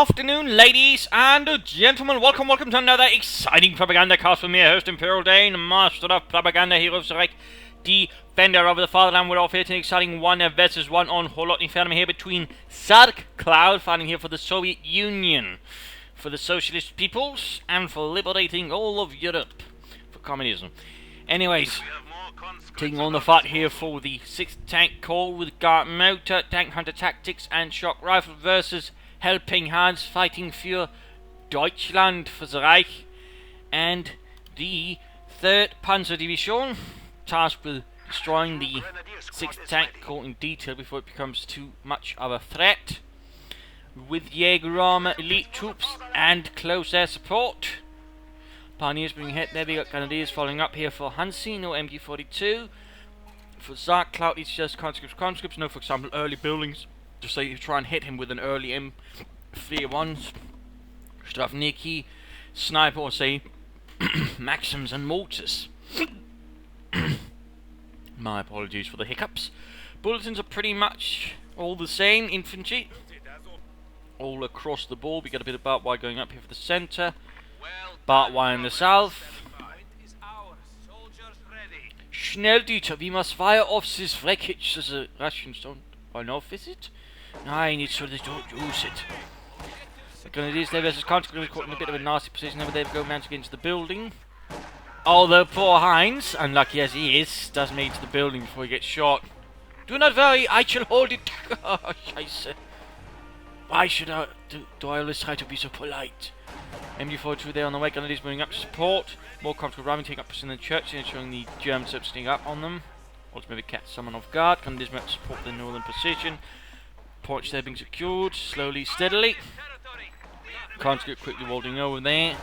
afternoon, ladies and gentlemen. Welcome to another exciting Propagandacast with me, host Imperial Dane, master of propaganda, hero of Xarkcloud, defender of the fatherland. We're off here to an exciting 1 vs 1 on Holotny Ferm here between Xarkcloud, fighting here for the Soviet Union, for the socialist peoples, and for liberating all of Europe for communism. Anyways, taking on the fight here for the 6th Tank Corps with guard motor, tank hunter tactics, and shock rifle versus Helpinghans fighting für Deutschland, for the Reich, and the 3rd Panzer Division, tasked with destroying the 6th Tank Corps in detail before it becomes too much of a threat, with Jaeger armor, elite troops, and close air support. Pioneers being hit there. We got Grenadiers following up here for Hansi, no MG42. For Xarkcloud, it's just conscripts, no, for example, early buildings. Just say you try and hit him with an early M31s, Stravniki, sniper, or say Maxims and mortars. My apologies for the hiccups. Bulletins are pretty much all the same. Infantry, all across the board. We got a bit of barbed wire going up here for the centre. Barbed wire in the south. Schnelldieter, we must fire off this wreckage. The Russians don't run off, is it? I need so they don't use it. The Grenadiers there versus conscripts caught in a bit of a nasty position. Over there, go managed against the building. Although poor Heinz, unlucky as he is, does make it to the building before he gets shot. Do not worry, I shall hold it. Oh, Scheiße. Why should I do I always try to be so polite? MG42 there on the way. Grenadiers moving up to support. More conscript ramming taking up in the church, ensuring the Germans don't sneak up on them. Also maybe catch someone off guard. Grenadiers moving up to support the northern position. Porch there being secured, slowly, steadily. Conscript quickly walding over there.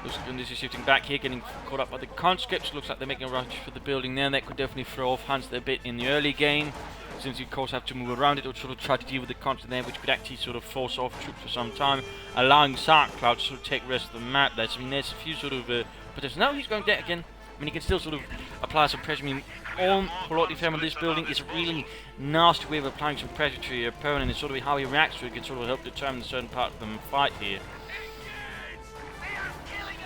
Looks like this is shifting back here, getting caught up by the conscripts. Looks like they're making a rush for the building there. That could definitely throw off Hans there a bit in the early game, since you of course have to move around it or sort of try to deal with the conscript there, which could actually sort of force off troops for some time, allowing Xarkcloud to sort of take the rest of the map there. So I mean, there's a few sort of potential. No, he's going dead again. I mean, he can still sort of apply some pressure. I mean, on Holotny Ferm on this building is a really nasty way of applying some pressure to your opponent, and it's sort of how he reacts to it can sort of help determine a certain part of the fight here.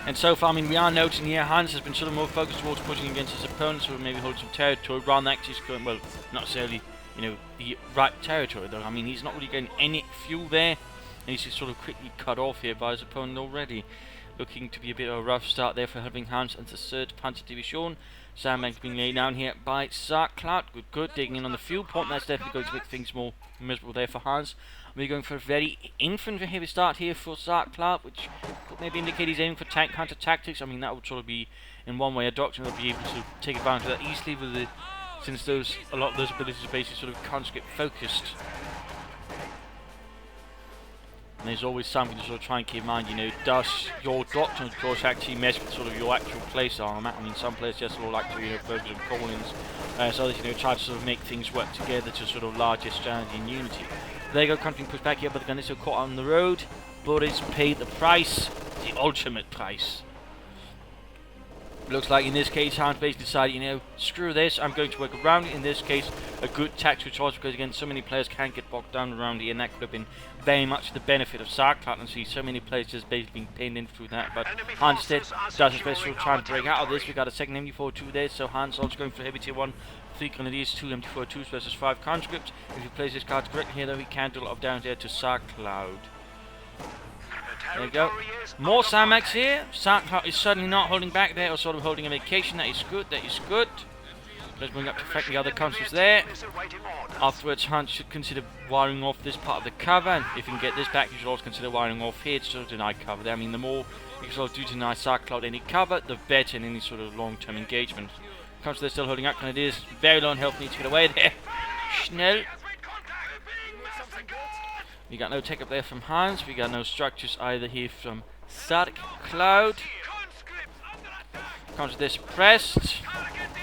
And so far, I mean, we are noticing here Hans has been sort of more focused towards pushing against his opponents, or maybe holding some territory, rather than actually going, well, not necessarily, you know, the right territory though. I mean, he's not really getting any fuel there, and he's just sort of quickly cut off here by his opponent already. Looking to be a bit of a rough start there for Helpinghans and the 3rd Panzer Division. Sandbags being laid down here by Xarkcloud. Good, digging in on the fuel point. That's definitely going to make things more miserable there for Hans. We're going for a very infantry heavy start here for Xarkcloud, which could maybe indicate he's aiming for tank hunter tactics. I mean, that would sort of be, in one way, a doctrine that would be able to take advantage of that easily, with the, since a lot of those abilities are basically sort of conscript focused. And there's always something to sort of try and keep in mind, you know, does your doctrine, of course, actually mess with sort of your actual place armor? I mean, some players just sort of like to, you know, focus on call-ins, so that, you know, try to sort of make things work together to sort of larger strategy and unity. There you go, continuing push back here, but the gun is still caught on the road. Boris paid the price, the ultimate price. Looks like in this case, Hans basically decided, you know, screw this, I'm going to work around it. In this case, a good tactical choice, because again, so many players can get bogged down around it, and that could have been very much the benefit of Xarkcloud, and see so many players just basically being pinned in through that. But Hans instead does his best to try and break out of this. We got a second MG42 there, so Hans also going for heavy tier 1, 3 Grenadiers, 2 MG42s versus 5 conscripts. If he plays his cards correctly here, though, he can do a lot of damage there to Xarkcloud. There you go. More Samax here. Xarkcloud is certainly not holding back there, or sort of holding a vacation. That is good, that is good. Let's bring up to affect the other conscripts there. Afterwards, Hans should consider wiring off this part of the cover, and if you can get this back, you should also consider wiring off here to sort of deny cover there. I mean, the more you can sort of do to deny Xarkcloud any cover, the better in any sort of long-term engagement. Conscripts, they're still holding up. Grenadiers, very low on health, need to get away there. Schnell. We got no take up there from Hans. We got no structures either here from Xarkcloud. Comes to this pressed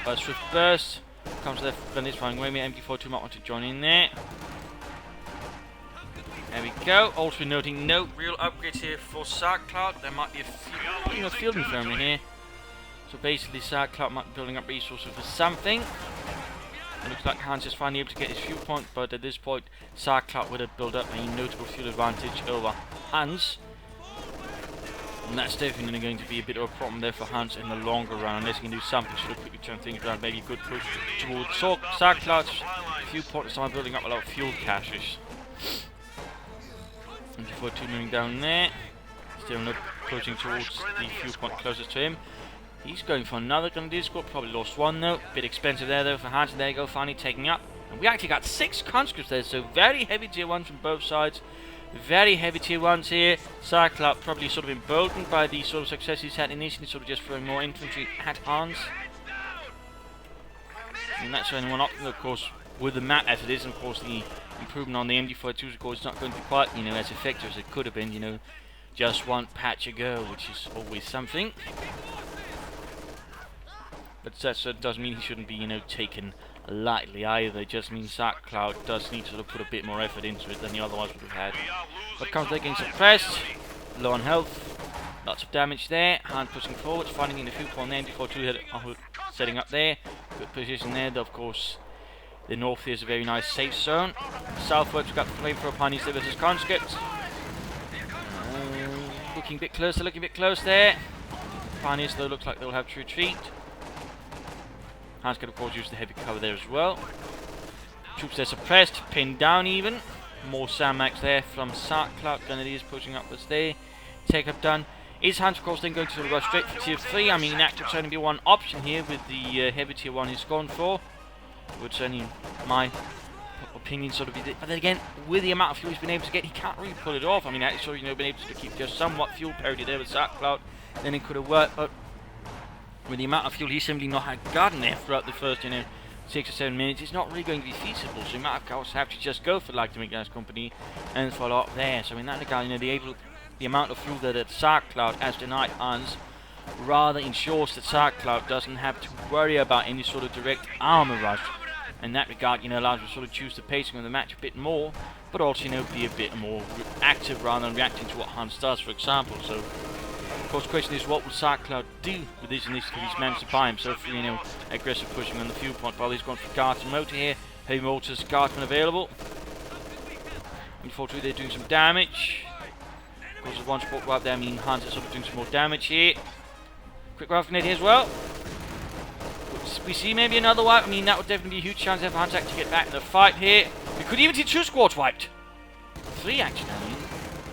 by swift burst. Comes to their Grenadiers firing away. MG42 might want to join in there. There we go. Also noting no real upgrades here for Xarkcloud. There might be a few, you know, fielding firmly here. So basically Xarkcloud might be building up resources for something. It looks like Hans is finally able to get his fuel point, but at this point, Xarkcloud would have built up a notable fuel advantage over Hans. And that's definitely going to be a bit of a problem there for Hans in the longer run, unless he can do something to quickly turn things around. Maybe a good push towards Xarkcloud's fuel point to start building up a lot of fuel caches. And before 2 moving down there, still not pushing towards the fuel point closest to him. He's going for another grenadier squad, probably lost one though. Bit expensive there though for Hans, and there you go, finally taking up. And we actually got 6 conscripts there, so very heavy tier 1s from both sides. Very heavy tier 1s here. Xarkcloud probably sort of emboldened by the sort of success he's had initially, sort of just throwing more infantry at Hans. And that's only one option, of course, with the map as it is, and of course the improvement on the MD42, of course, is not going to be quite, as effective as it could have been, just one patch ago, which is always something. But that doesn't mean he shouldn't be, taken lightly either. It just means Xarkcloud does need to sort of put a bit more effort into it than he otherwise would have had. But comes there getting suppressed, low on health, lots of damage there. Hand pushing forwards, finding in the fuel point there, MD42 setting up there. Good position there, though, of course. The north here is a very nice safe zone. Southwards, we've got the flamethrower pioneers there versus conscripts. Looking a bit close there. Pioneers, though, looks like they'll have to retreat. Hans can of course use the heavy cover there as well. Troops there suppressed, pinned down even. More Sandmax there from Xarkcloud. Grenadiers pushing upwards there. Take up done. Is Hans of course then going to sort of rush straight for tier 3? I mean that could certainly be one option here with the heavy tier 1 he's gone for. Would certainly, my opinion, sort of be. But then again, with the amount of fuel he's been able to get, he can't really pull it off. I mean actually been able to keep just somewhat fuel parity there with Xarkcloud, then it could have worked, but with the amount of fuel he simply not had gotten there throughout the first, 6 or 7 minutes, it's not really going to be feasible. So you might of course have to just go for like the McDonald's company and follow up there. So in that regard, the amount of fuel that Xarkcloud has denied Hans rather ensures that Xarkcloud doesn't have to worry about any sort of direct armor rush. In that regard, allows you to sort of choose the pacing of the match a bit more, but also, be a bit more active rather than reacting to what Hans does, for example. So of course, the question is, what will Xarkcloud do with this initiative he's managed to buy himself? Aggressive pushing on the fuel point. While he's gone for guards and motor here. Heavy mortars, guardsmen available. Unfortunately, they're doing some damage. Of course, there's one spot right there. I mean, Hans is sort of doing some more damage here. Quick rifle grenade here as well. We see maybe another wipe. I mean, that would definitely be a huge chance for Hans to get back in the fight here. We could even see 2 squads wiped. 3 actually. I mean,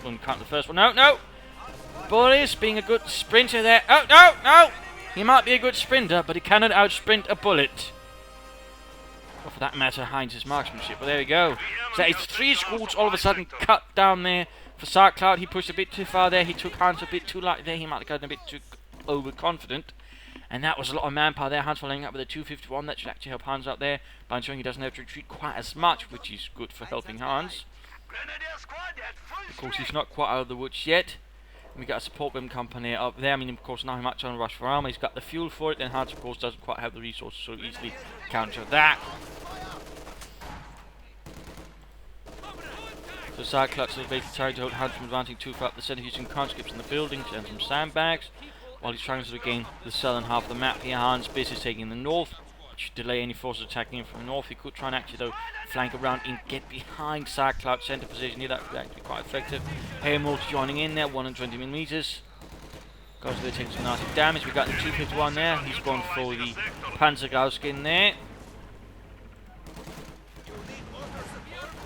wouldn't count the first one. No. Bullis being a good sprinter there. Oh, no! He might be a good sprinter, but he cannot outsprint a bullet. Or for that matter, Heinz's marksmanship. But there we go. So it's 3 squads all of a sudden cut down there for Xarkcloud. He pushed a bit too far there. He took Hans a bit too light there. He might have gotten a bit too overconfident. And that was a lot of manpower there. Hans following up with a 251. That should actually help Hans out there by ensuring he doesn't have to retreat quite as much, which is good for helping Hans. Of course, he's not quite out of the woods yet. We got a support weapon company up there. I mean, of course, now he might try and rush for armor. He's got the fuel for it, and Hans, of course, doesn't quite have the resources so easily counter that. So Xarkcloud is basically trying to hold Hans from advancing too far up the center using conscripts in the buildings and some sandbags. While he's trying to sort of gain the southern half of the map here, Hans busy taking the north, which should delay any forces attacking him from the north. He could try and actually, though, flank around and get behind Xarkcloud's center position here. That would actually be quite effective. Haymor's joining in there, 120mm. Goes there, taking some nasty damage. We got the 251 there. He's gone for the Panzergau skin there.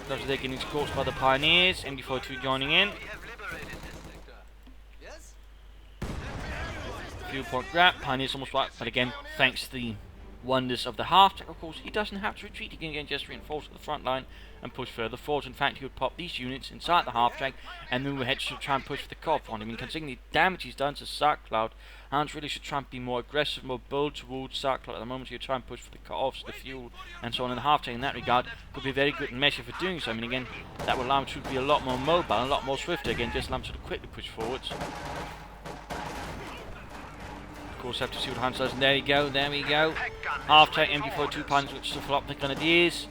Goes there, getting scorched by the Pioneers. MD42 joining in. Fuel point grab. Pioneers almost right, but again, thanks to the wonders of the half track, of course, he doesn't have to retreat. He can again just reinforce the front line and push further forward. In fact, he would pop these units inside the half track and move ahead to try and push for the cut-off point. I mean, considering the damage he's done to Xarkcloud, Hans really should try and be more aggressive, more bold towards Xarkcloud at the moment. He'll try and push for the cut-offs, the fuel, and so on in the half track. In that regard, could be a very good measure for doing so. I mean, again, that would allow him to be a lot more mobile, a lot more swifter. Again, just allow him to quickly push forwards. Of course, have to see what Hans does. And there we go. Half track MD42 Pioneers, which to follow up the Grenadiers.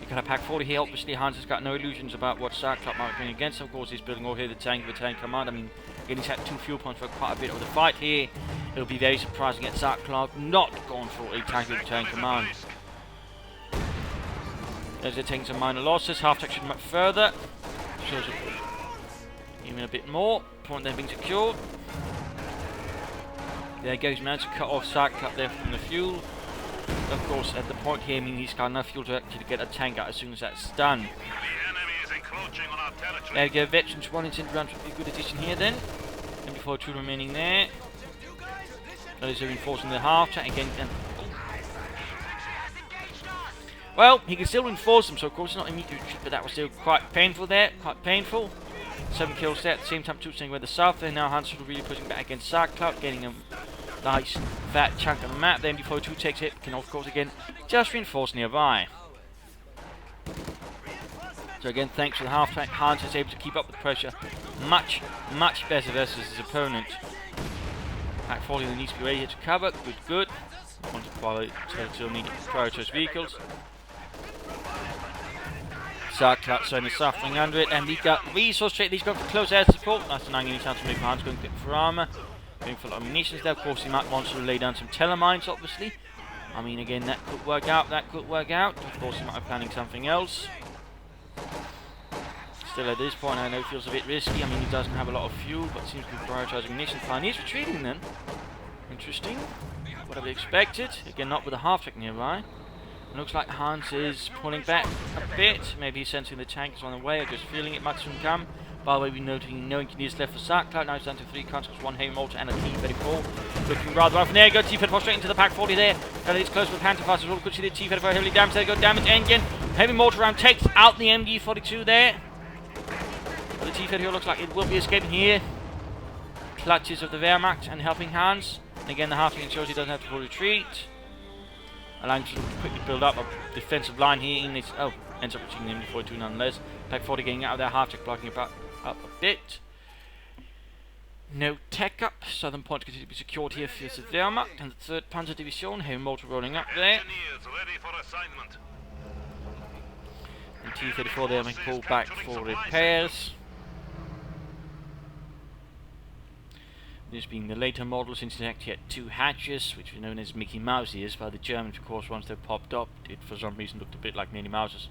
You got a pack 40 here. Obviously, Hans has got no illusions about what Xarkcloud might be going against. Of course, he's building all here the tank command. I mean, again, he's had 2 fuel points for quite a bit of the fight here. It'll be very surprising at Xarkcloud not gone for a tank command. As they're taking some minor losses, half-tech should much further. Shows even a bit more. Point there being secured. There goes, managed to cut off Xarkcloud there from the fuel. Of course, at the point here, I mean, he's got enough fuel to actually get a tank out as soon as that's done. There we go, veterans running into round would be a good addition here then. And before 2 remaining there. Those are reinforcing the half-track again. Well, he can still reinforce them, so of course it's not immediate retreat, but that was still quite painful there, quite painful. 7 kills there, at the same time 2 staying with the south, and now Hans really pushing back against Xarkcloud, getting a nice fat chunk on the map. Then before 2 takes it, can of course again just reinforce nearby. So again, thanks to the half-track, Hans is able to keep up with pressure much better versus his opponent. Pack 40 needs to be ready here to cover, good. Want to follow to need prioritise vehicles. Xarkcloud certainly suffering under it, and he got resource straight. He's going for close air support. That's denying any chance to move. Hans going for armor, going for a lot of munitions there. Of course, he might want to lay down some telemines, obviously. I mean, again, that could work out. Of course, he might be planning something else. Still, at this point, I know it feels a bit risky. I mean, he doesn't have a lot of fuel, but seems to be prioritising munitions. He's retreating then. Interesting. What have we expected? Again, not with a half-track nearby. Looks like Hans is pulling back a bit. Maybe he's sensing the tank is on the way, or just feeling it might soon come. By the way, we noting no engineers left for Xarkcloud. Now he's down to 3 conscripts, 1 heavy mortar, and a T-34. Looking rather rough. And there you go, T-34 straight into the pack 40 there. And it's close with Pantherfast as well. Could see the T-34 heavily damaged. There you go, damage engine. Heavy mortar round takes out the MG42 there. But the T-34 looks like it will be escaping here. Clutches of the Wehrmacht and Helpinghans. And again, the half-track ensures he doesn't have to full retreat. Allowing him to quickly build up a defensive line here. Ends up reaching the MD42 nonetheless. Pack 40 getting out of there, half-track blocking up a bit. No tech up. Southern point continue to be secured here for the Wehrmacht and the 3rd Panzer Division. Heavy mortar rolling up there. And T-34 there being pulled back for repairs. This being the later model, since it actually had 2 hatches, which were known as Mickey Mouse ears by the Germans. Of course, once they popped up, it for some reason looked a bit like Mickey Mouse,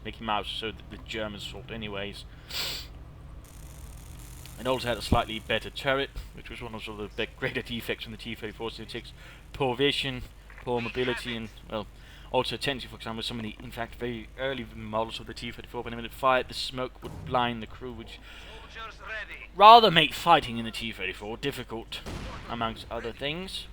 so the Germans thought anyways. It also had a slightly better turret, which was one of sort of the greater defects from the T-34, so it takes poor vision, poor mobility, and, well, also attention. For example, some of the, in fact, very early models of the T-34, when it fired, the smoke would blind the crew, which rather make fighting in the T-34 difficult, amongst other things.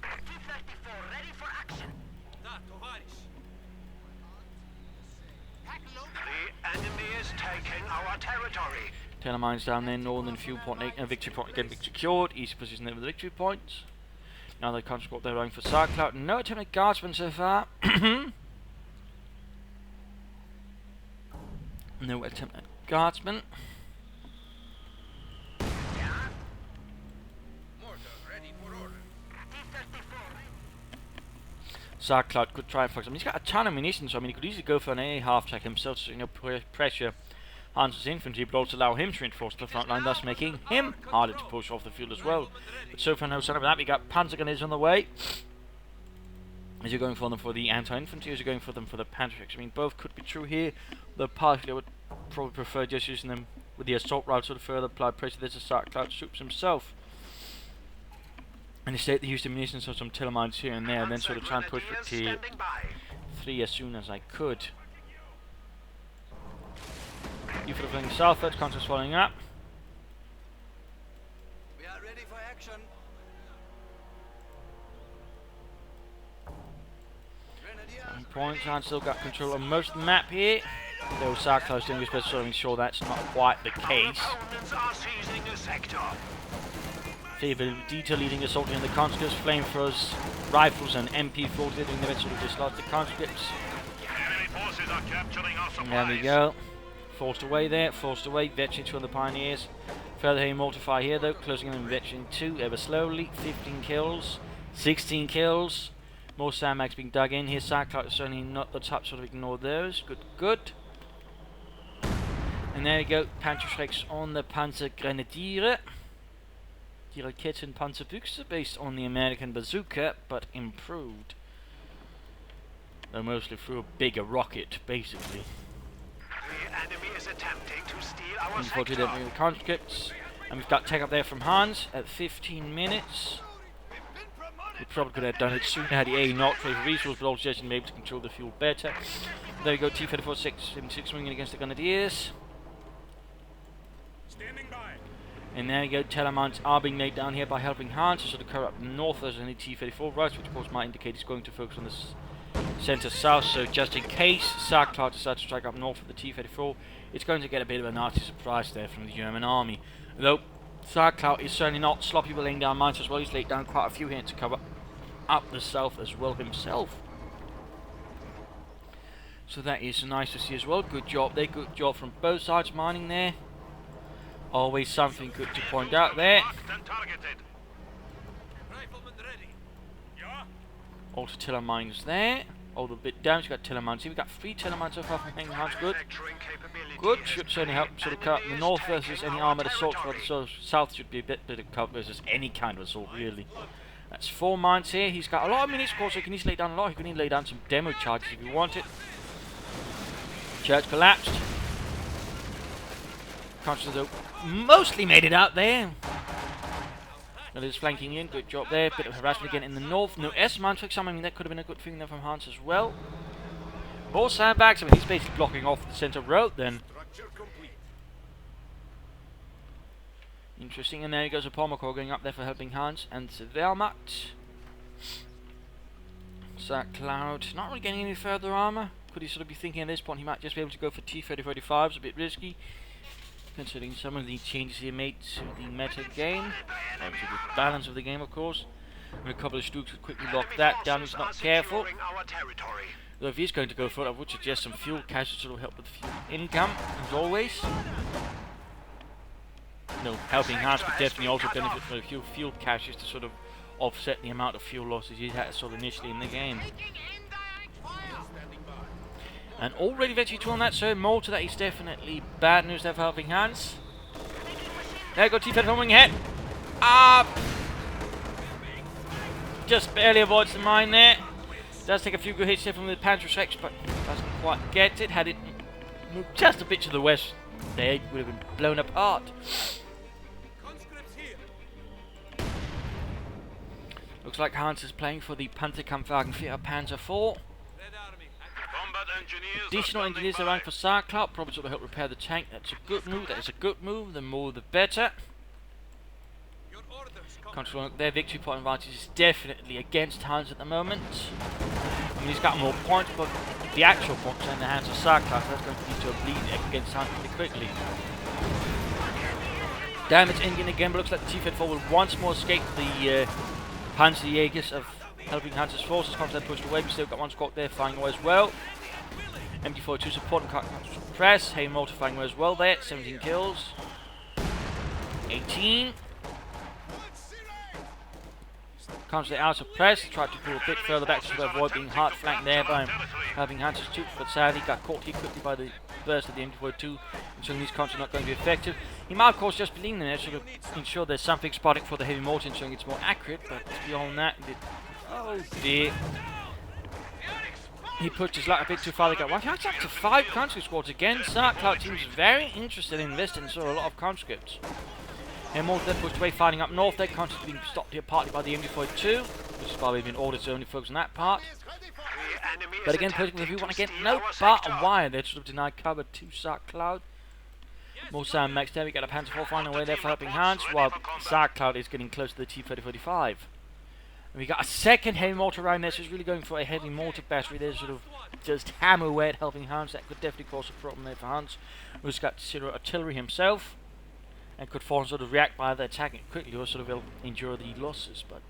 The enemy is taking our territory. Telemines down there, northern fuel point, victory point again secured. Easy position there with the victory points. Now they can't squat their own for Xarkcloud. No attempt at guardsmen so far. No attempt at guardsmen. Xarkcloud could try, for example, he's got a ton of munitions, so I mean he could easily go for an A half-track himself to pressure Hans' infantry, but also allow him to reinforce the front line, thus making him harder to push off the field as well. But so far no sign of that. We got panzer gunners on the way. Is he going for them for the anti-infantry, or is he going for them for the panzertracks? I mean both could be true here, though partially I would probably prefer just using them with the assault route sort of further apply pressure. There's a Xarkcloud troops himself. And instead they used the munitions of some telemines here and there, and then sort of try and push for tier 3 as soon as I could. You for the flanking southwards, contracts following up. We are ready for action. Points, Hans still got control of most of the map here. Though Xarkcloud's doing his best to make sure that's not quite the case. Favor detail leading assault in the conscripts, flamethrowers, rifles, and MP40 doing the best to dislodge the conscripts. And there we go. Forced away there, forced away. Veteran 2 on the Pioneers. Further heavy mortar fire here though, closing in on Veteran 2 ever slowly. 15 kills, 16 kills. More sandbags being dug in here. Xarkcloud is certainly not the top, sort of ignore those. Good. And there you go, Panzerschrecks on the Panzergrenadiere. Die Raketen Panzerbüchse, based on the American bazooka, but improved. Though mostly through a bigger rocket, basically. enemy is attempting to steal our Unfortunately, sector. don't bring the conscripts. And we've got tech up there from Hans at 15 minutes. We probably could have done it sooner had the A not for resource, but also just been able to control the fuel better. There we go, T-34 676 swinging against the Grenadiers. Standing by. And there we go, Telemans are being laid down here by Helpinghans to sort of cover up north as any T-34 right, which of course might indicate he's going to focus on the centre-south, so just in case Xarkcloud decides to strike up north of the T-34, it's going to get a bit of a nasty surprise there from the German army. Though Xarkcloud is certainly not sloppy with laying down mines as well, he's laid down quite a few here to cover up the south as well himself. So that is nice to see as well. Good job there, good job from both sides mining there. Always something good to point out there. Marked and targeted. Rifleman ready. Yeah. Also tiller mines there. All the bit down, we've got tiller mines here. We've got 3 tiller mines so far from Helpinghans. Good. Manufacturing capability Good, is should certainly help sort of cut the north versus any armoured assault, for the south should be a bit of cover versus any kind of assault really. That's 4 mines here. He's got a lot of minutes, of course, so he can easily lay down a lot. He can even lay down some demo charges if he wanted. Church collapsed. Conscious though mostly made it out there. That is flanking in, good job there. Bit of harassment again in the north. No S-mines for example, I mean that could have been a good thing there from Hans as well. More sandbags, I mean he's basically blocking off the centre road then. Structure complete. Interesting, and there goes a Pommercore going up there for Helpinghans and the Wehrmacht. Xarkcloud, not really getting any further armour. Could he sort of be thinking at this point he might just be able to go for T-30-35s, a bit risky. Considering some of the changes he made to the meta game, to the balance of the game of course. And a couple of Stooks could quickly lock that down, he's not careful. Our territory. Though if he's going to go for it, I would suggest some fuel caches to sort of help with fuel income, as always. No, Helpinghans could definitely also benefit from a few fuel caches to sort of offset the amount of fuel losses he had sort of initially in the game. And already eventually to on that, so more to that is definitely bad news there for Helpinghans. There we go, T-30 homing ahead. Up! Just barely avoids the mine there. Does take a few good hits here from the Panzer Rex, but doesn't quite get it. Had it moved just a bit to the west, there it would have been blown apart. Conscripts here. Looks like Hans is playing for the Panzerkampfwagen 4 Panzer IV. Red Army. Combat engineers. Additional engineers around for Xarkcloud, probably sort of help repair the tank. That's a good move, that is a good move. The more the better. Your orders. Control their victory point advantage is definitely against Hans at the moment. I mean, he's got more points, but the actual points are in the hands of Xarkcloud, so that's going to lead to a bleed against Hans pretty quickly. Damage engine again, but looks like the T-34 will once more escape the Panzerjägers of Helpinghans' forces. Constantly pushed away, but still got one squad there firing away as well. MD-42 support and can't press. Hay Mortar firing away as well there. 17 kills. 18. Constantly out of press. Tried to pull a bit further back to avoid being hard flanked there by Helpinghans' troops, but sadly got caught here quickly by the burst of the MD-42. So he's constantly not going to be effective. He might of course just be leaning there to sort of ensure there's something spotting for the heavy mortar, ensuring it's more accurate, but beyond that, oh dear. He pushed his luck a bit too far. They got one. That's up to 5 conscript squads again. Xarkcloud seems very interested in investing in sort of a lot of conscripts. And more then pushed away, fighting up north. Their conscripts being stopped here partly by the MD-42, which is why we've been ordered to only focus on that part. But again, if we want to get no bar and wire, they're sort of denied cover to Xarkcloud. More Sam Max there. We got a Panzer IV flying away there for Helpinghans, while Xarkcloud is getting close to the T-30-45. And we got a second heavy mortar around there, so he's really going for a heavy mortar battery there, sort of just hammer away at Helpinghans. That could definitely cause a problem there for Hans, who's got zero artillery himself, and could fall and sort of react by either attacking it quickly or sort of endure the losses. But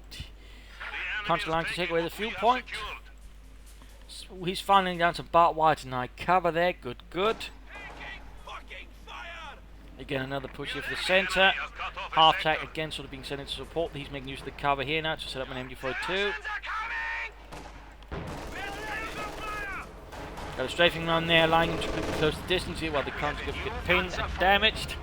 Hans allowing to take away the fuel point. So he's finally down some barbed wire to deny cover there. Good, good. Again, another push here for the centre. Half tack again, sort of being sent into support. He's making use of the cover here now to set up an MD-42. Got a strafing run there, allowing him to keep close the distance here while the conscripts get pinned and damaged.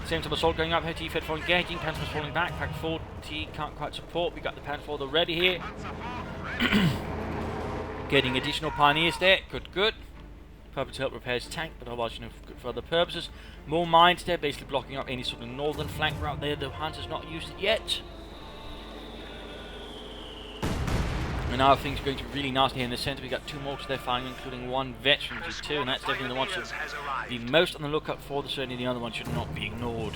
Same time assault going up here. T-34 engaging. Panzer's falling back. Pack 40 can't quite support. We got the Panzer IV already here. Getting additional pioneers there. Good, good. Probably to help repair his tank, but otherwise, for other purposes. More mines there, basically blocking up any sort of northern flank route there. The Hunter's not used it yet. And now things are going to be really nasty here in the centre. We got 2 mortars there firing, including 1 veteran G2, and that's definitely the one to be most on the lookout for. Certainly the other one should not be ignored.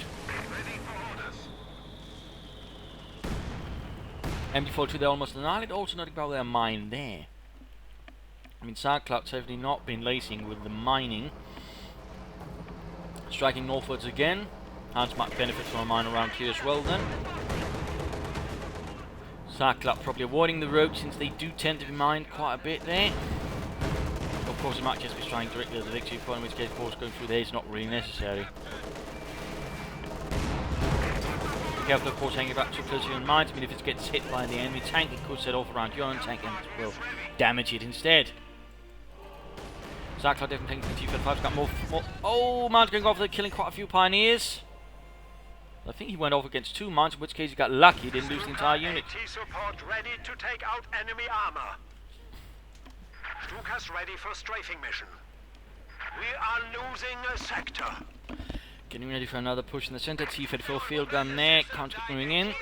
MD42 they're almost annihilated, also noting about their mine there. I mean, Xarkcloud's certainly not been lacing with the mining. Striking northwards again. Hans might benefit from a mine around here as well then. Xarkcloud probably avoiding the road since they do tend to be mined quite a bit there. Of course, it might just be trying directly at the victory point, in which case, of course, going through there is not really necessary. Careful, of course, hanging about too close to your mines. I mean, if it gets hit by the enemy tank, it could set off around your own tank and it will damage it instead. Xarkcloud definitely taking the T-35's got more. Oh, mine's going off there, killing quite a few pioneers. I think he went off against 2 mines, in which case he got lucky, he didn't lose the entire unit. Support ready to take out enemy armor. Stuka's ready for strafing mission. We are losing a sector. Getting ready for another push in the centre. T-34 field gun there. Conscript moving in.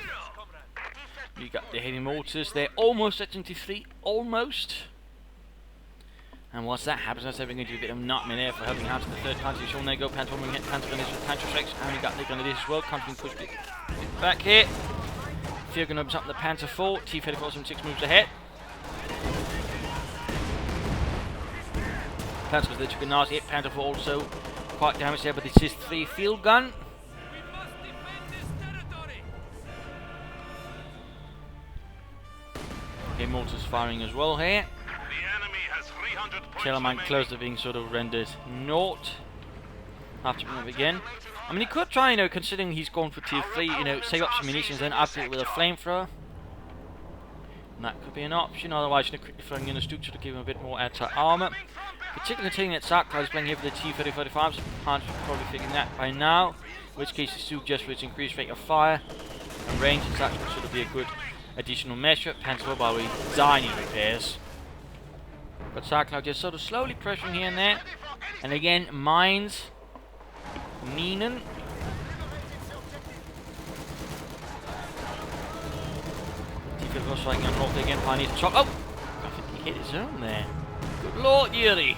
You got the heavy mortars. They're almost at 23. Almost. And once that happens, that's going to be a bit of nightmare there for helping out to the 3rd Panzer Division. There go Panther moving hit Panther Gunners with Panther Strikes. And we got the Gunners as well. Country push bit back here. Field gun opens up the Panther 4. T-34 76 moves ahead. Panther they took a nasty hit. Panther 4 also quite damaged there, but this is 3 field gun. Okay, mortars firing as well here. Kellerman close to being sort of rendered naught. Have to bring up again. I mean, he could try, considering he's gone for tier 3, save up some munitions, then upgrade it with a flamethrower. And that could be an option. Otherwise, quickly throwing in a Stuka to give him a bit more air-tight armour. Particularly considering that Xarkcloud is playing here for the T-3045s. Hans is probably figuring that by now. In which case, the Stuka just for its increased rate of fire and range, it's actually sort of be a good additional measure. Panzer by way tiny repairs. But Xarkcloud just sort of slowly pressuring here and there. And again, mines. Minen. T-34 striking on north again. Pioneers chop. Oh! I think he hit his own there. Good lord, Yuri.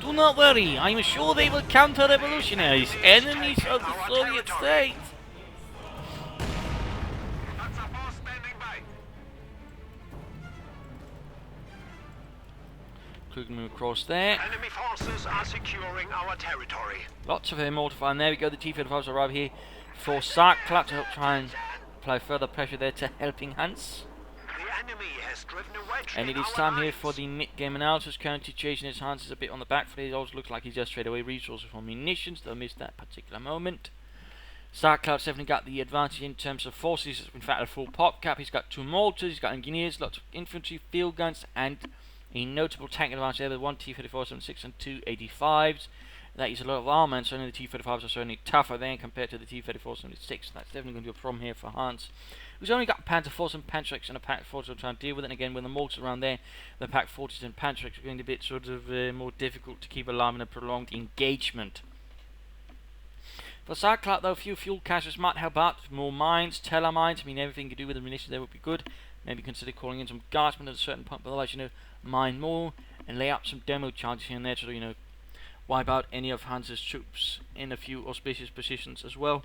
Do not worry. I'm sure they will counter-revolutionize enemies of the Soviet state. Couldn't move across there. Enemy forces are securing our territory. Lots of air mortar fire, and there we go. The T-35s arrive here for Xarkcloud to help try and apply further pressure there to Helpinghans. The enemy has driven a wedge. And it is time here for the mid-game analysis. Current situation is Hans is a bit on the back foot. It also looks like he's just traded away resources for munitions. They'll miss that particular moment. Xarkcloud's definitely got the advantage in terms of forces. In fact, a full pop cap. He's got 2 mortars, he's got engineers, lots of infantry, field guns, and a notable tank advantage there with 1 T-34-76 and 2 85s. That is a lot of armor, and certainly the T-35s are certainly tougher than compared to the T-34-76. That's definitely going to be a problem here for Hans, who's only got Panther 4s and Panzerx and a Pack 4 to try and deal with it. And again, with the mortars around there, the Pack 40s and Panzerx are going to be a bit sort of more difficult to keep alive in a prolonged engagement. For Xarkcloud, though, a few fuel caches might help out. More mines, teller mines. I mean, everything you do with the munitions there would be good. Maybe consider calling in some guardsmen at a certain point, but otherwise, mine more and lay up some demo charges here and there to, wipe out any of Hans's troops in a few auspicious positions as well.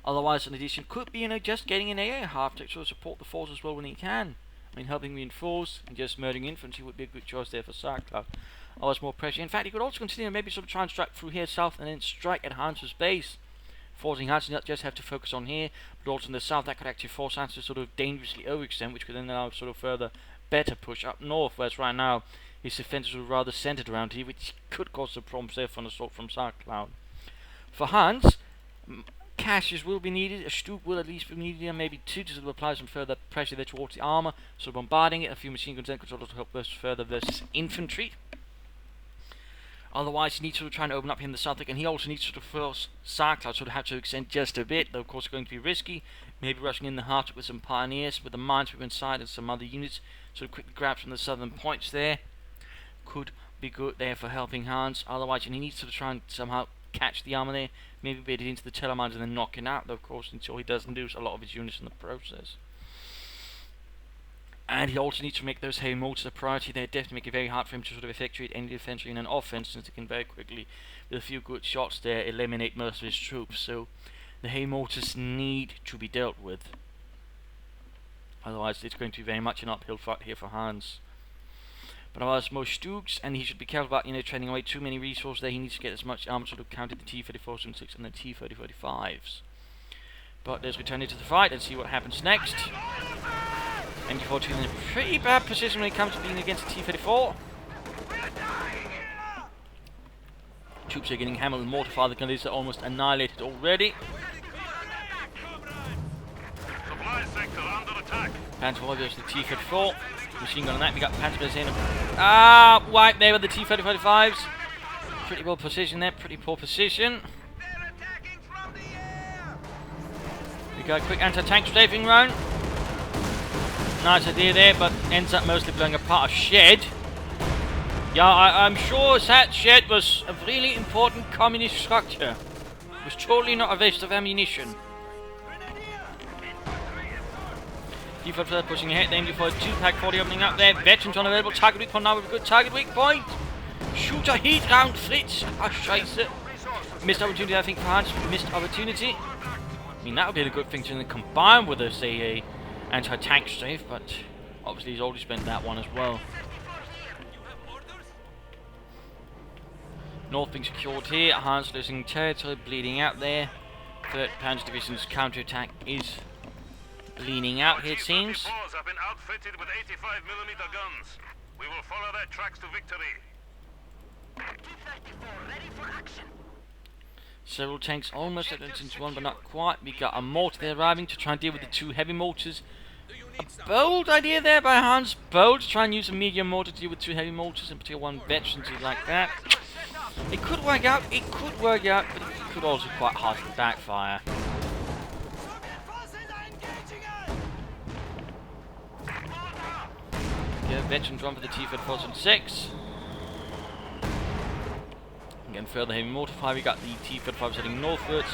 Otherwise, in addition, could be, just getting an AA half to sort of support the force as well when he can. I mean, helping reinforce and just murdering infantry would be a good choice there for Xarkcloud. Otherwise, more pressure. In fact, he could also consider maybe sort of try and strike through here south and then strike at Hans's base. Forcing Hans to not just have to focus on here, but also in the south. That could actually force Hans to sort of dangerously overextend, which could then allow sort of further better push up north, whereas right now his defences are rather centred around here, which could cause some problems there for an assault from Xarkcloud. For Hans, caches will be needed, a Stuka will at least be needed, and maybe 2 to sort of apply some further pressure there towards the armour, so bombarding it. A few machine guns then could sort of help us further versus infantry. Otherwise, he needs to try and open up here in the south, and he also needs to force Xarkcloud to have to extend just a bit, though of course it's going to be risky. Maybe rushing in the heart with some pioneers, with the minesweeper inside and some other units, sort of quickly grab from the southern points there. Could be good there for Helpinghans. Otherwise, he needs to try and somehow catch the armor there, maybe bait it into the Telemines and then knock it out, though, of course, until he doesn't lose a lot of his units in the process. And he also needs to make those heavy mortars a priority. They definitely make it very hard for him to sort of effectuate any defense in an offense, since he can very quickly, with a few good shots there, eliminate most of his troops. So the heavy mortars need to be dealt with. Otherwise, it's going to be very much an uphill fight here for Hans. But otherwise, most Stooks, and he should be careful about, trading away too many resources there. He needs to get as much armor to sort of counter the T-3476 and the T-3045s. But let's return into the fight and see what happens next. MG42 in a pretty bad position when it comes to being against the T-34. Troops are getting hammered with mortar fire. The gunners are almost annihilated already. Supply sector under attack. Panzer IV goes to the T-34. Machine gun on that. We got Panzer in. Wiped there with the T-3045s. Pretty poor position there. Pretty poor position. We got a quick anti-tank strafing run. Nice idea there, but ends up mostly blowing apart a shed. Yeah, I'm sure that shed was a really important communist structure. It was totally not a waste of ammunition. T-34 pushing ahead, aiming for a 2-pack 40 opening up there. Veterans unavailable, target weak point now with a good target weak point. Shooter heat round Fritz. Ah, scheiße. Missed opportunity, I think, for Hans. Missed opportunity. I mean, that would be a good thing to combine with a, say, a anti-tank strafe, but obviously he's already spent that one as well. North being secured here, Hans losing territory, bleeding out there. 3rd Panzer Division's counter-attack is bleeding out here, it seems. Have been outfitted with 85mm guns. We will follow their tracks to victory. T-34 ready for action. Several tanks almost at into one, but not quite. We got a mortar there arriving to try and deal with the 2 heavy mortars. A bold idea there by Hans. Bold to try and use a medium mortar to deal with 2 heavy mortars, in particular one veteran like that. It could work out, but it could also quite hard to backfire. Yeah, veterans run for the T-3476. Again, further heavy mortar fire. We got the T-35 heading northwards.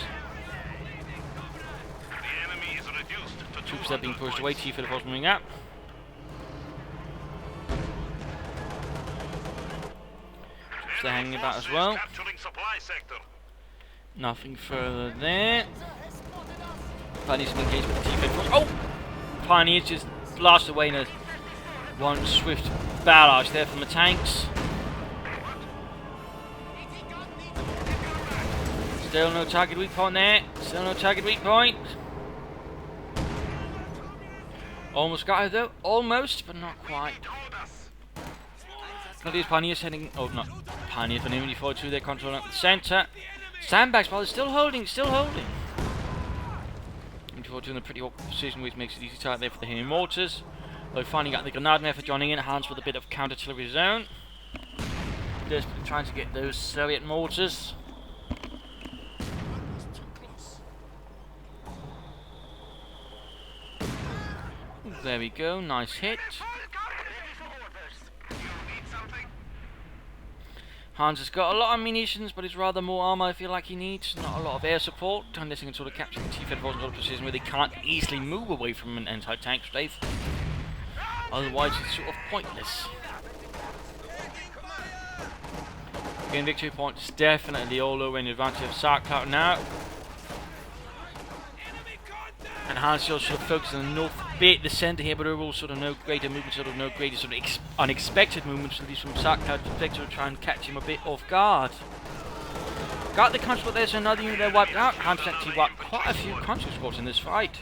The enemy is reduced to Troops are being pushed away. T-35 moving up. Troops are hanging about as well. Supply sector. Nothing further there. Pioneers have engaged with the T-35. Oh! Pioneers just blast away in a one swift barrage there from the tanks. Still no target weak point there. Still no target weak point. Almost got it though. Almost, but not quite. Now these Pioneers heading... Oh, not Pioneers, but enemy 42. They're controlling up the centre. Sandbags, but they're still holding, still holding. Enemy 42 in a pretty awkward position, which makes it easy to there for the heavy mortars. Though finally got the grenade effort joining in. Hans with a bit of counter-artillery zone. Just trying to get those Soviet mortars. There we go, nice hit. Hans has got a lot of munitions, but it's rather more armor I feel like he needs. Not a lot of air support, unless he can sort of capture the T-34 in a position where they can't easily move away from an anti-tank strafe. Otherwise it's sort of pointless. Again, victory point is definitely all over in advantage of Xarkcloud now. And Hans also focused on the north bit, the centre here, but overall sort of no greater movement, sort of no greater sort of unexpected movements, at least from Xarkcloud's perspective, to try and catch him a bit off guard. Got the country squad there, so another unit there wiped out. Hans actually wiped quite a few country squads in this fight.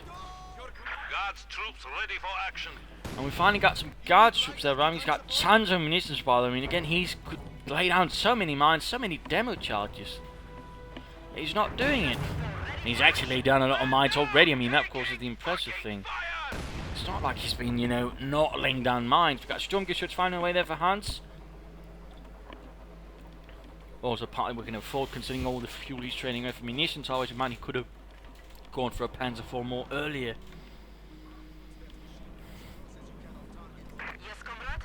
Guards troops ready for action. And we finally got some guards troops there around. He's got tons of munitions by the way. I mean, again, he's could lay down so many mines, so many demo charges. He's not doing it. He's actually laid down a lot of mines already. I mean, that of course is the impressive thing. It's not like he's been, not laying down mines. We've got Sturmgeschütz finding a way there for Hans. Also, partly we can afford considering all the fuel he's training with for munitions. I always imagine he could have gone for a Panzer IV more earlier. Yes, comrade.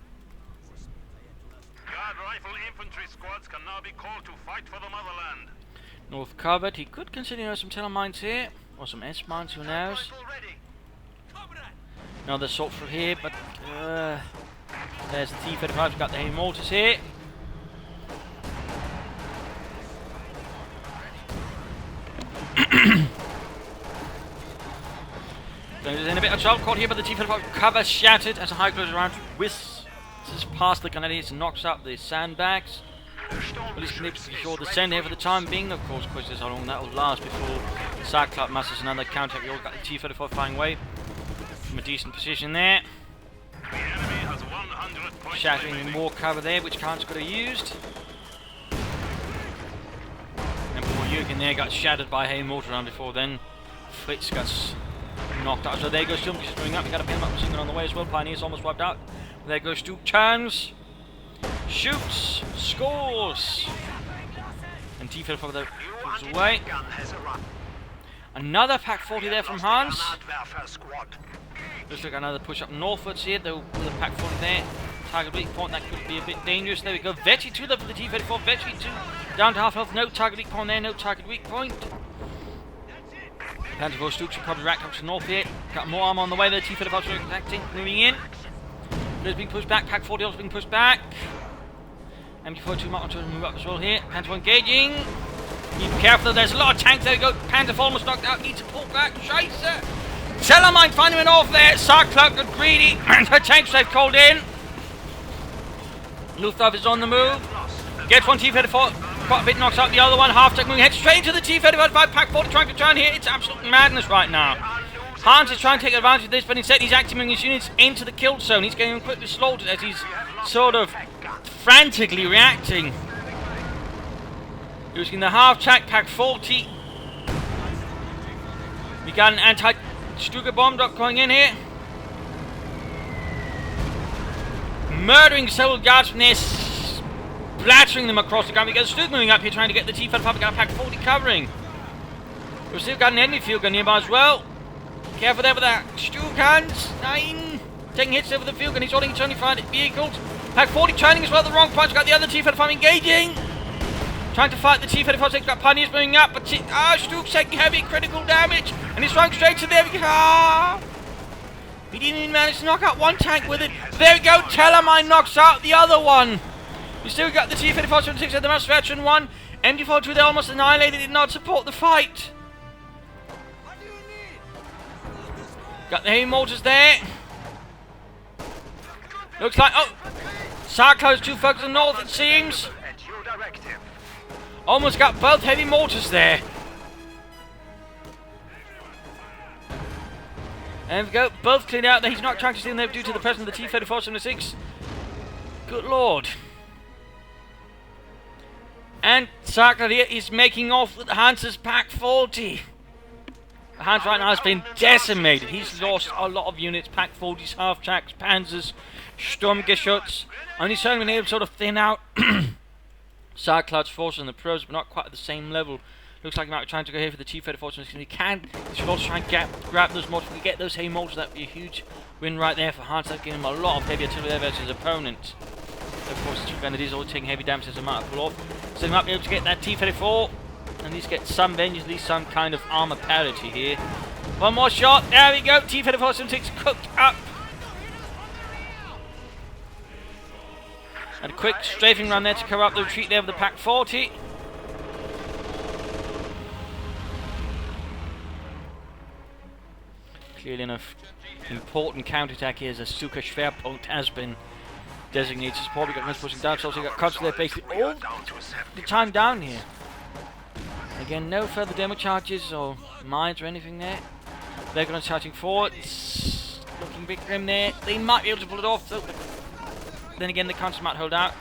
Guard rifle be called to fight for the motherland. North covered. He could consider some telemines here. Or some S-mines, who knows. Rifle ready. Comrade! Another assault through here, but there's the T-35. We've got the heavy mortars here. There's in a bit of trouble caught here, but the T-35 cover shattered as the high close around whisks past the grenadiers and knocks up the sandbags. But he's able to secure the send here for the time being. Of course, questions how long that will last before Xarkcloud musters another counter. We all got the T-35 flying away from a decent position there. The enemy has 100 points Shattering remaining. more cover there, which Khan's could have used. And poor Jürgen there got shattered by a mortar round before then. Fritz got knocked out. So there goes Stum, just going up. We got a pin up machine gun on the way as well. Pioneer's almost wiped out. There goes Stu. Turns. Shoots. Scores. And T-35 there moves away. Gun has arrived. Another Pack 40 there from Hans. Granatwerfer squad. Looks like another push up northwards here, though, with a Pack 40 there. Target weak point, that could be a bit dangerous. There we go. Vetchi 2 there for the T-34. Vetchi 2 down to half health. No target weak point there, no target weak point. Panther Stooks should probably rack up to north here. Got more armor on the way there. T-35 acting, moving in. There's being pushed back. Pack 40 also being pushed back. MG42 might want to move up as well here. Panther engaging. Be careful, there's a lot of tanks. There we go. Panther almost knocked out. Need to pull back. Scheiße. Telemine finding it off there. Xarkcloud got greedy. And her tanks they've called in. Luftwaffe is on the move. Gets one T-34. Quite a bit knocks out the other one. Half tech moving. Head straight into the T-35. Pack 40 trying to turn here. It's absolute madness right now. Hans is trying to take advantage of this, but instead he's activating his units into the kill zone. He's getting quickly slaughtered as he's sort of frantically reacting. Using the half-track Pack 40. We got an anti-Stuka bomb drop going in here. Murdering several guards from there, splattering them across the ground. We got Stuka moving up here trying to get the T-35. We got Pack 40 covering. We've still got an enemy field gun nearby as well. Careful there with that. Stukas, 9. Taking hits over the field gun. He's holding his only fired vehicles. Pack 40 turning as well at the wrong point. We've got the other T-35 engaging. Trying to fight the T-35. We've got Pioneers moving up. But Stukas taking heavy critical damage. And he's running straight to there. He didn't even manage to knock out one tank with it. There we go. Telemine knocks out the other one. We still got the T-35 76 at the most veteran one. MG42 they almost annihilated. Did not support the fight. Got the heavy mortars there. Looks like, Xarkcloud's too focused on north, it seems. At your directive. Almost got both heavy mortars there. And we go, both cleaned out. He's not trying to steal them due to the presence of the T-34 76. Good lord. And Xarkcloud here is making off with Hans's Pack 40. Hans right now has been decimated. He's lost a lot of units. Pack 40s, half-tracks, panzers, Sturmgeschütz. Only certainly been able to sort of thin out Xarkcloud's forces and the pros, but not quite at the same level. Looks like he might be trying to go here for the T-34. So he should also try and grab those mortars. If we get those heavy mortars, that would be a huge win right there for Hans. That would give him a lot of heavy artillery there versus his opponent. Of course, the two grenadiers all taking heavy damage as they might pull off. So he might be able to get that T-34. And at least get some vengeance, at least some kind of armor parity here. One more shot. There we go. T-34 76 cooked up. And a quick strafing run there to cover up the retreat there of the Pack 40. Clearly enough important counterattack here as a Stuka Schwerpunkt has been designated. It's probably got guns pushing down, so also got cuts there basically all the time down here. Again, no further demo charges or mines or anything there. They're going to charging forward. It's looking a bit grim there. They might be able to pull it off, though. Then again, the counters might hold out.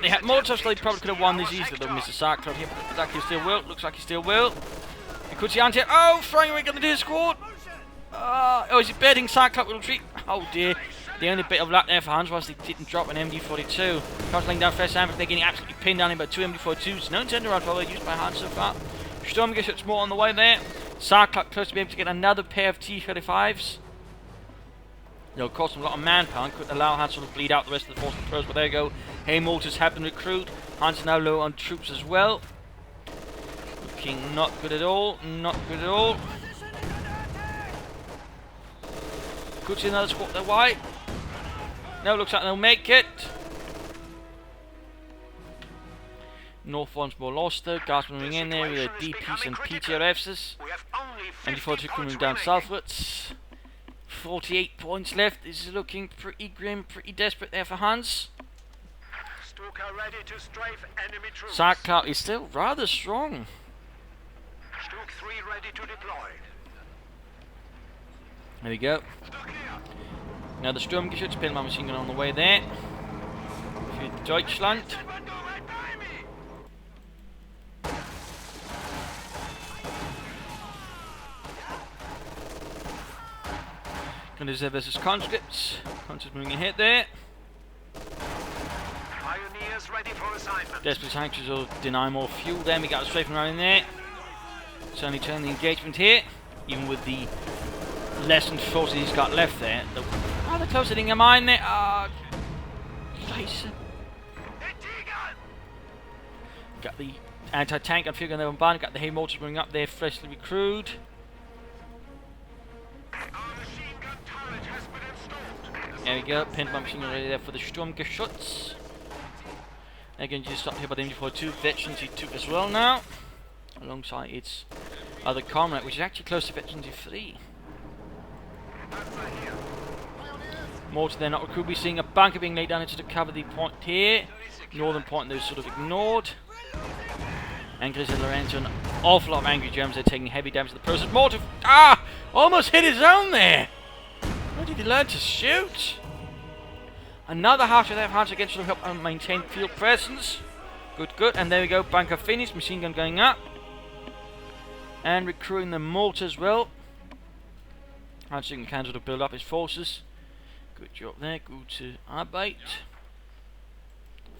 They had more touch, so they probably could have won this easily, though, Mr. Xarkcloud here. But looks like he still will. Looks like he still will. You could see anti. Oh, throwing away the squad. Oh, is he betting Xarkcloud will retreat? Oh dear. The only bit of luck there for Hans was they didn't drop an MG42. Cops laying down first time, but they're getting absolutely pinned down here by two MG42s. No intended round follow used by Hans so far. Sturmgeschütz more on the way there. Xarkcloud close to be able to get another pair of T-35s. It'll cost them a lot of manpower and could allow Hans to sort of bleed out the rest of the force of the pros, but there you go. Hay mortars have been recruited. Hans is now low on troops as well. Looking not good at all, not good at all. Could see another squad there wide. No, looks like they'll make it. North one's more lost though. Guards moving in there with their DPs and PTRFs. And before coming down southwards. 48 points left. This is looking pretty grim, pretty desperate there for Hans. Ready to strafe enemy troops. Xarkcloud is still rather strong. Stuk 3 ready to deploy. There we go. Now the Sturmgeschütz, pin my machine gun on the way there. Für Deutschland. Decisive versus conscripts. Conscripts moving ahead there. Pioneers ready for assignment. Desperate sanctions will deny more fuel. Then we got a strafing around in there. Certainly turn the engagement here, even with the lessened forces he's got left there. They're close hitting a mine there. Ah, got the anti-tank and fuel gun there on bombarding. Got the hay mortars moving up there, freshly recruited. There we go, pinned my machine gun ready there for the Sturmgeschütz. Again, just stopped here by the MG42 veterans he took as well now, alongside its other comrade, which is actually close to veterans 3. Mortar there not recruited. We're seeing a bunker being laid down into the cover the point here. Northern point those sort of ignored. Angry and Lorenzo, an awful lot of angry Germans. They're taking heavy damage to the process. Mortar, almost hit his own there. Where did he learn to shoot? Another half of Hans again to help maintain field presence. Good, good. And there we go. Bunker finished. Machine gun going up. And recruiting the mortar as well. Hans can sort of build up his forces. Good job there. Gute Arbeit.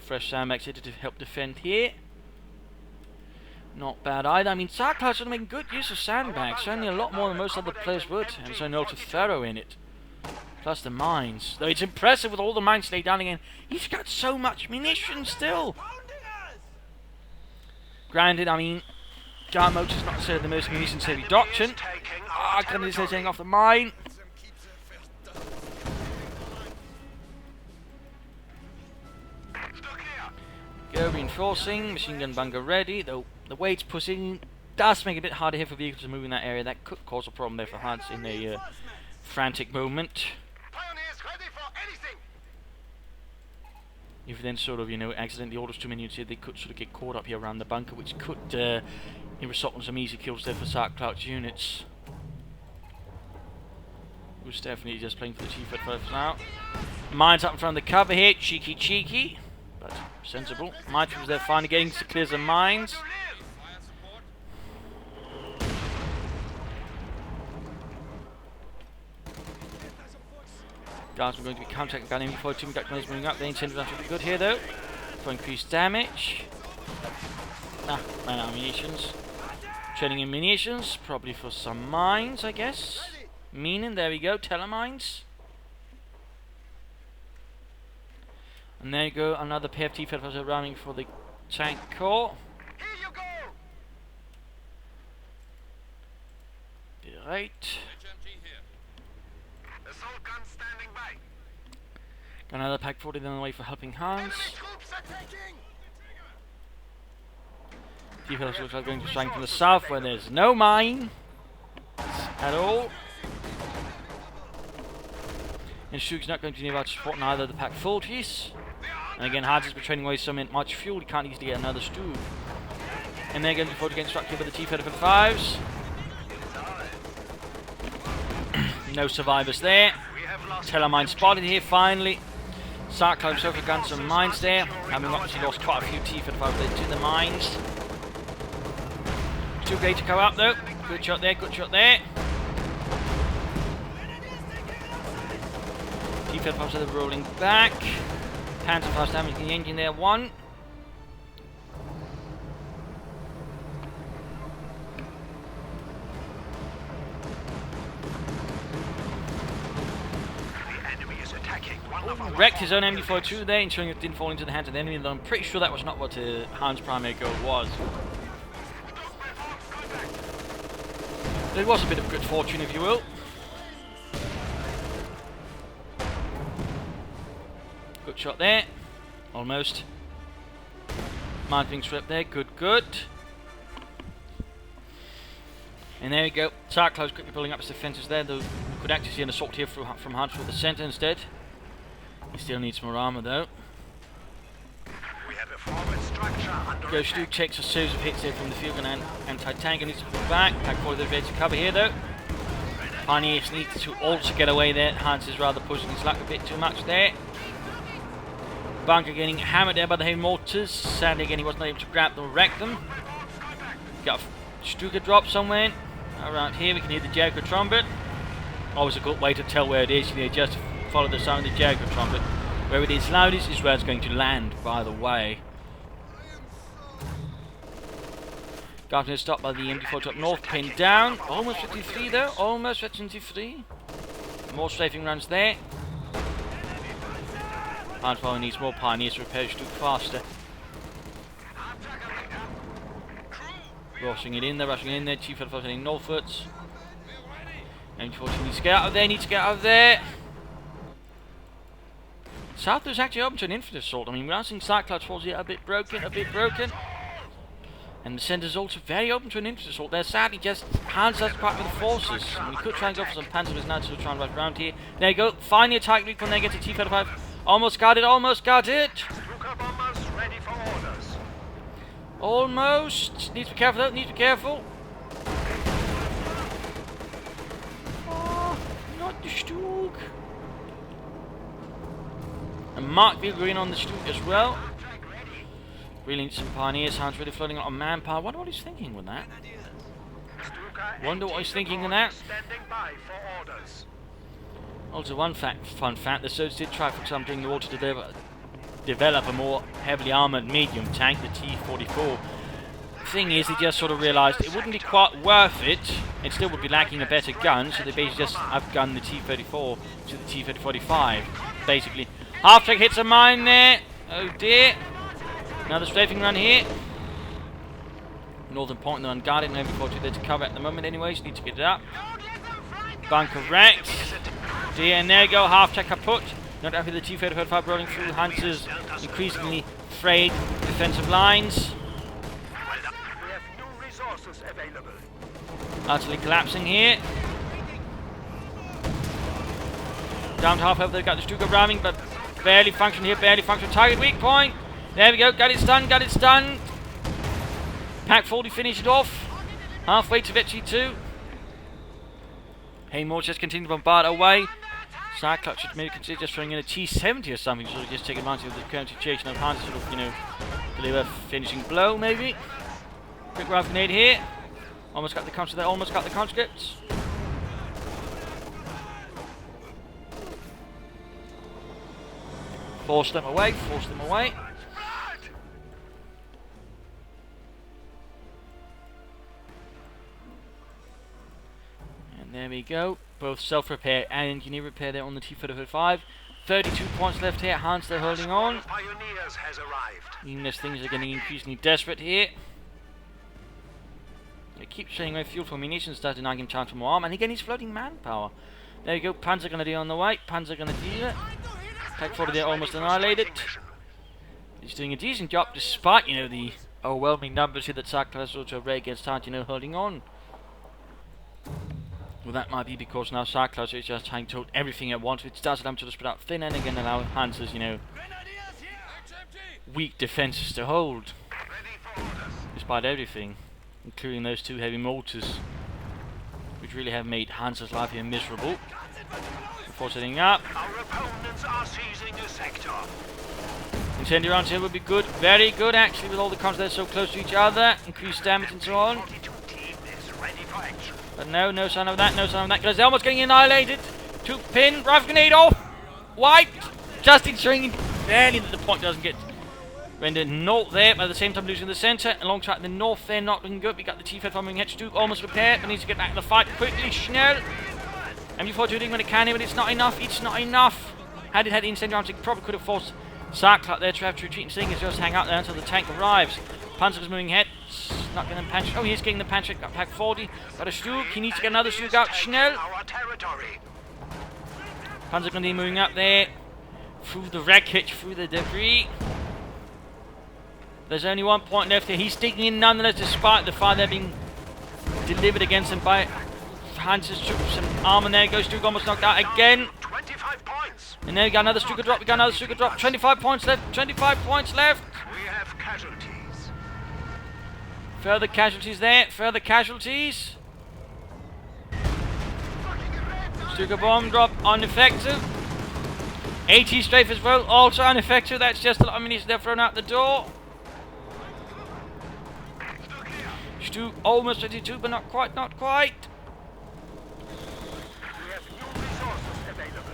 Fresh sandbags here to help defend here. Not bad either. I mean, Xarkcloud's sort of making good use of sandbags. Certainly a lot more than most other players would. And so no to thorough in it. Plus the mines. Though it's impressive with all the mines laid down again. He's got so much munition still. Granted, I mean, Jar Motor's not necessarily the most munitions heavy doctrine. Grenadiers taking off the mine. Go reinforcing. Machine gun bunker ready. Though the way it's pushing does make it a bit harder here for vehicles to move in that area. That could cause a problem there for Hans in a frantic movement. If then sort of, accidentally orders too many units here, they could sort of get caught up here around the bunker, which could result in some easy kills there for Xarkcloud's units. Who's definitely just playing for the chief at first now. Mines up in front of the cover here, cheeky, but sensible. My troops there finally getting to clear some mines. Guards are going to be counter-attacking gun before 2 grenades moving up. The incentive is actually good here though, for increased damage. Ran out of munitions. Training in munitions, probably for some mines, I guess. Meaning, there we go, telemines. And there you go, another pair of T-35s running for the tank core. Here you go. Right. Assault gun standing by. Got another pack 40 on the way for Helpinghans. T-35s looks like going to strike from the south where there's no mine at all. And Shug's not going to be able to support neither of the pack 40s. And again, Hans has been trading away so much fuel, he can't easily get another Stu. And they're going to forward against struck here by the T-35s. No survivors there. Telemine spotted here finally. Xarkcloud himself has got some mines there. Having obviously lost quite a few T-35s there to the mines. Too great to go up though. Good shot there, good shot there. T-35s are rolling back. Panzerfaust damaging the engine there, one. wrecked his own MD-42 there, ensuring it didn't fall into the hands of the enemy, though I'm pretty sure that was not what Hans' primary goal was. But it was a bit of good fortune, if you will. Good shot there. Almost. Mind being swept there. Good, good. And there we go. Xarkcloud's quickly building up his defences there, though we could actually see an assault here from Hans for the centre instead. He still needs more armour though. We have a forward structure under CoH2 attack. takes a series of hits here from the field gun and anti-tank, and needs to pull back. Pack forward the evasive cover here though. Pioneers need to also get away there. Hans is rather pushing his luck a bit too much there. Bunker getting hammered there by the heavy mortars. Sadly again he wasn't able to grab them or wreck them. Got a Stuka drop somewhere. Around here we can hear the Jericho trumpet. Always a good way to tell where it is, you know, just follow the sound of the Jericho trumpet. Where it is loudest is where it's going to land, by the way. Gartner is stopped by the MD-40 up north, pinned down. Almost 53 though, almost 53. More strafing runs there. Hans probably needs more pioneers to repair Stuka faster. Rushing it in there, Chief Head heading northwards. MD-40 needs to get out of there, South is actually open to an infantry assault. I mean, we are seeing Xarkcloud's forces here a bit broken. And the centre's also very open to an infantry assault. They're sadly just Hans has part with the forces. And we could try and go for some panzers now to try and run around here. There you go, finally attack weak when they get to T-35. Almost got it, Stuka bombers ready for orders. Almost. Need to be careful though, Oh, not the Stug. And Mark will go in on the Stug as well. Really need some pioneers. Hans really floating on manpower. Wonder what he's thinking with that. Wonder what he's thinking with that. Standing by for orders. Also, one fun fact: the Soviets did try for something in the water to develop a more heavily armoured medium tank, the T-44. The thing is, they just sort of realised it wouldn't be quite worth it. It still would be lacking a better gun, so they basically just upgunned the T-34 to the T-45. Basically, half-track hits a mine there. Oh dear. Another strafing run here. Northern point, they're unguarded, no MD-42 there to cover at the moment anyways, need to get it up. Bunker wrecked. Dear, and there you go, half-track kaput. Not happy with the T-35 rolling through Hans's increasingly frayed defensive lines. We have new resources available. Utterly collapsing here. Down to half over, they've got the Stuka ramming, but barely function here, Target weak point. There we go, got it stunned. Pack 40 finished it off. Halfway to Victory 2. Haymore just continue to bombard away. Xarkcloud should maybe consider just throwing in a T-70 or something, so just take advantage of the current situation of Hans to sort of, you know, deliver a finishing blow maybe. Quick rifle grenade here. Almost got the conscripts there, almost got the conscripts. Force them away. And there we go. Both self-repair and engineer repair there on the T-35. 32 points left here. Hans, they're holding on. Pioneers has arrived. Even as things are getting increasingly desperate here. They keep showing away fuel for munitions, start denying him chance for more armor. And again, he's floating manpower. There you go. Panzer gonna deal on the way. Panzer gonna deal it. Pack 40 there almost annihilated. He's doing a decent job despite, you know, the overwhelming numbers here that Xarkcloud has also array against Hans, you know, holding on. Well, that might be because now Xarkcloud is just trying to hold everything at once, which does allow him to spread out thin and again allow Hans's, you know, weak defenses to hold. Despite everything, including those two heavy mortars, which really have made Hans's life here miserable. Before setting up. Our opponents are seizing a sector. Incendiary rounds here would be good, very good actually, with all the cons there so close to each other, increased damage and so on. 42 team is ready for action. But no sign of that, because they're almost getting annihilated. Two pin, rifle grenade off, wiped, just ensuring barely that the point doesn't get rendered north there, but at the same time losing the centre. Alongside the north there, not looking good. We got the T-35 moving H2, almost repaired, but needs to get back in the fight quickly, schnell. MD-42 doing what it can here, but it's not enough, Had it had the incendiary arms, it probably could have forced Xarkcloud there to have to retreat and seeing as just hang out there until the tank arrives. Panzer's moving ahead. Not getting the Panzer. Oh, he is getting the Panzer. Got pack 40. Got a Stug. He needs to get another Stug out. Schnell. Our territory. Panzer going to be moving up there. Through the wreckage, through the debris. There's only 1 point left here. He's digging in nonetheless, despite the fire there being delivered against him by Hans's troops. And armor there goes Stug, almost knocked out again. 25 points. And there we got another Stuka drop. We got another Stuka drop. 25 points left. 25 points left. We have casualties. Further casualties there. Further casualties. Stuka bomb drop ineffective. 80 strafe as well. Also ineffective. That's just a lot of ammunition they're thrown out the door. Stu almost 22, but not quite. Not quite. We have new resources available.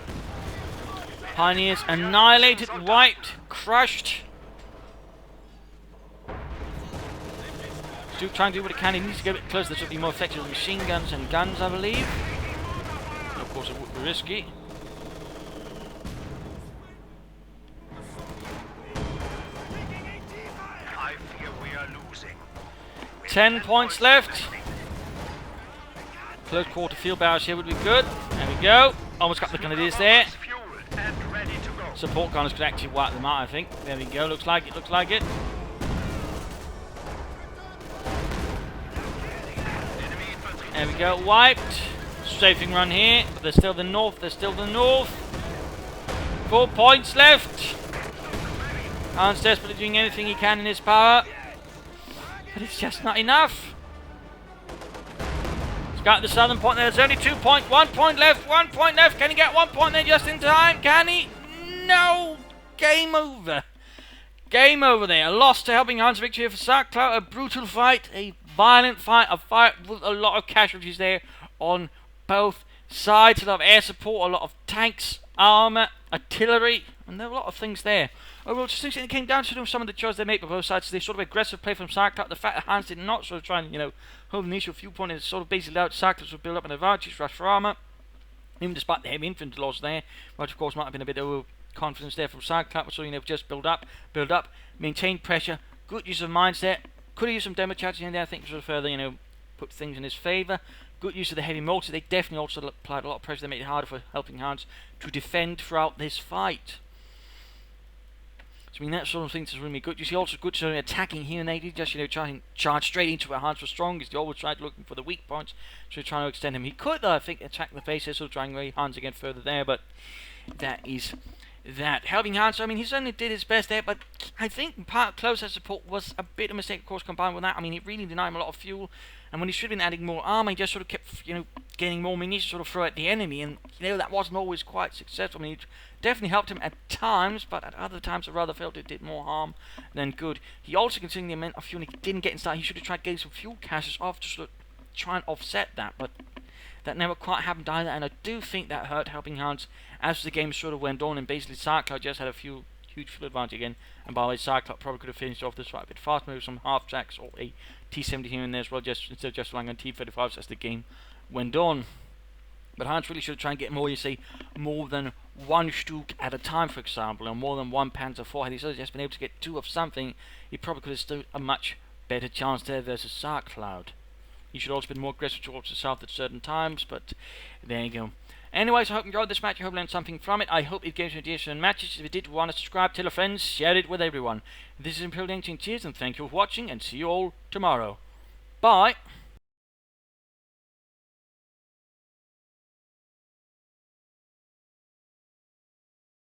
Pioneers annihilated, wiped, crushed. Stu trying to do what he can. He needs to get a bit closer. This will be more effective with machine guns and guns, I believe. And of course, it would be risky. I fear we are losing. 10 points left. Close quarter field barrage here would be good. There we go. Almost got the grenadiers there. Fueled and ready to go. Support gunners could actually wipe them out, I think. There we go. Looks like it. Looks like it. There we go. Wiped. Strafing run here. But there's still the north. There's still the north. 4 points left. Hans desperately doing anything he can in his power. But it's just not enough. He's got the southern point there. There's only 2 points. 1 point left. 1 point left. Can he get 1 point there just in time? Can he? No. Game over. Game over there. A loss to Helpinghans, victory for Xarkcloud. A brutal fight. A violent fight. A fight with a lot of casualties there on both sides. A lot of air support. A lot of tanks, armour, artillery. And there were a lot of things there. Overall, just think it came down to some of the choices they made by both sides. They sort of aggressive play from Xarkcloud. The fact that Hans did not sort of try and, hold an initial viewpoint and sort of basically allowed Xarkcloud to build up an advantage, rush for armour. Even despite the heavy infantry loss there, which of course might have been a bit overconfidence there from Xarkcloud, so just build up, maintain pressure, good use of mines there. Could have used some demo charges in there, I think, sort of further, put things in his favour. Good use of the heavy mortars. They definitely also applied a lot of pressure. They made it harder for Helpinghans to defend throughout this fight. So that sort of thing is really good. You see also good sort of attacking here and there. He just, try and charge straight into where Hans was strongest. He always tried looking for the weak points, so trying to extend him. He could, though, I think, attack the face, sort of trying to Hans again further there, but that is that. Helpinghans, he certainly did his best there, but I think part of closer support was a bit of a mistake, of course, combined with that. It really denied him a lot of fuel, and when he should have been adding more armor, he just sort of kept, gaining more ammunition, sort of throw at the enemy, and, that wasn't always quite successful. It definitely helped him at times, but at other times I rather felt it did more harm than good. He also, considering the amount of fuel he didn't get inside, he should have tried getting some fuel caches off to sort of try and offset that, but that never quite happened either, and I do think that hurt Helpinghans as the game sort of went on, and basically Xarkcloud just had a huge fuel advantage again, and by the way, Xarkcloud probably could have finished off this fight a bit faster, maybe some half tracks or a T-70 here and there as well, instead of just relying on T-35s as the game went on. But Hans really should try and get more, more than one Stug at a time, for example, or more than one Panzer IV. Had he sort of just been able to get 2 of something, he probably could have stood a much better chance there versus Xarkcloud. He should also have been more aggressive towards the south at certain times, but there you go. Anyways, I hope you enjoyed this match. I hope you learned something from it. I hope it gave you ideas for matches. If you did want to subscribe, tell a friend, share it with everyone. This is Imperial Engine. Cheers, and thank you for watching, and see you all tomorrow. Bye!